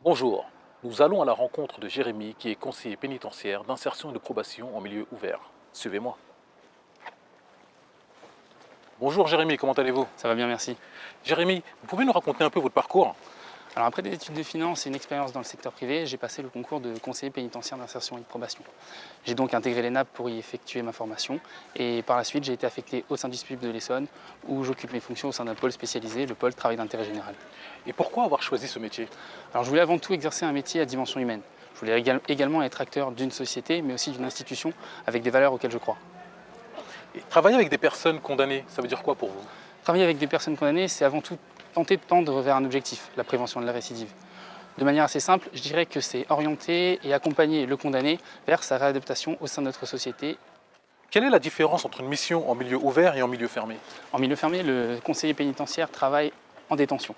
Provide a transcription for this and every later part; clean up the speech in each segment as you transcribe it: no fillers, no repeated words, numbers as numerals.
Bonjour, nous allons à la rencontre de Jérémy qui est conseiller pénitentiaire d'insertion et de probation en milieu ouvert. Suivez-moi. Bonjour Jérémy, comment allez-vous? Ça va bien, merci. Jérémy, vous pouvez nous raconter un peu votre parcours? Alors après des études de finance et une expérience dans le secteur privé, j'ai passé le concours de conseiller pénitentiaire d'insertion et de probation. J'ai donc intégré l'ENAP pour y effectuer ma formation et par la suite j'ai été affecté au sein du SPIP de l'Essonne où j'occupe mes fonctions au sein d'un pôle spécialisé, le pôle travail d'intérêt général. Et pourquoi avoir choisi ce métier? Alors je voulais avant tout exercer un métier à dimension humaine. Je voulais également être acteur d'une société mais aussi d'une institution avec des valeurs auxquelles je crois. Et travailler avec des personnes condamnées, ça veut dire quoi pour vous? Travailler avec des personnes condamnées, c'est avant tout tenter de tendre vers un objectif, la prévention de la récidive. De manière assez simple, je dirais que c'est orienter et accompagner le condamné vers sa réadaptation au sein de notre société. Quelle est la différence entre une mission en milieu ouvert et en milieu fermé? En milieu fermé, le conseiller pénitentiaire travaille en détention.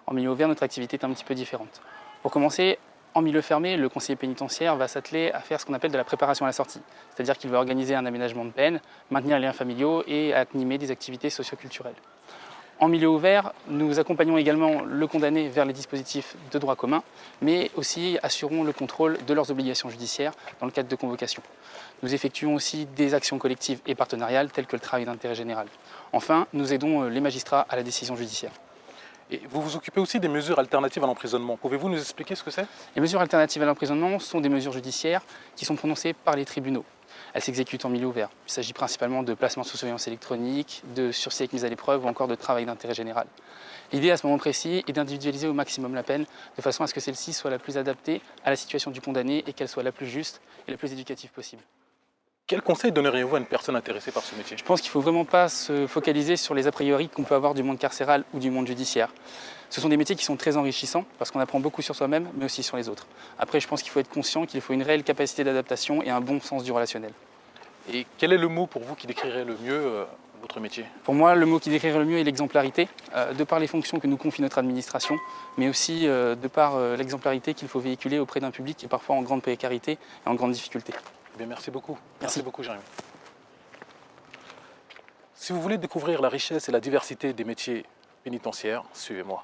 En milieu ouvert, notre activité est un petit peu différente. Pour commencer, en milieu fermé, le conseiller pénitentiaire va s'atteler à faire ce qu'on appelle de la préparation à la sortie. C'est-à-dire qu'il va organiser un aménagement de peine, maintenir les liens familiaux et animer des activités socioculturelles. En milieu ouvert, nous accompagnons également le condamné vers les dispositifs de droit commun, mais aussi assurons le contrôle de leurs obligations judiciaires dans le cadre de convocation. Nous effectuons aussi des actions collectives et partenariales telles que le travail d'intérêt général. Enfin, nous aidons les magistrats à la décision judiciaire. Et vous vous occupez aussi des mesures alternatives à l'emprisonnement. Pouvez-vous nous expliquer ce que c'est? Les mesures alternatives à l'emprisonnement sont des mesures judiciaires qui sont prononcées par les tribunaux. Elles s'exécutent en milieu ouvert. Il s'agit principalement de placement sous surveillance électronique, de sursis avec mise à l'épreuve ou encore de travail d'intérêt général. L'idée à ce moment précis est d'individualiser au maximum la peine de façon à ce que celle-ci soit la plus adaptée à la situation du condamné et qu'elle soit la plus juste et la plus éducative possible. Quel conseil donneriez-vous à une personne intéressée par ce métier? Je pense qu'il ne faut vraiment pas se focaliser sur les a priori qu'on peut avoir du monde carcéral ou du monde judiciaire. Ce sont des métiers qui sont très enrichissants parce qu'on apprend beaucoup sur soi-même mais aussi sur les autres. Après, je pense qu'il faut être conscient qu'il faut une réelle capacité d'adaptation et un bon sens du relationnel. Et quel est le mot pour vous qui décrirait le mieux votre métier? Pour moi, le mot qui décrirait le mieux est l'exemplarité, de par les fonctions que nous confie notre administration, mais aussi de par l'exemplarité qu'il faut véhiculer auprès d'un public qui est parfois en grande précarité et en grande difficulté. Eh bien, merci beaucoup. Merci. Merci beaucoup, Jérémy. Si vous voulez découvrir la richesse et la diversité des métiers pénitentiaires, suivez-moi.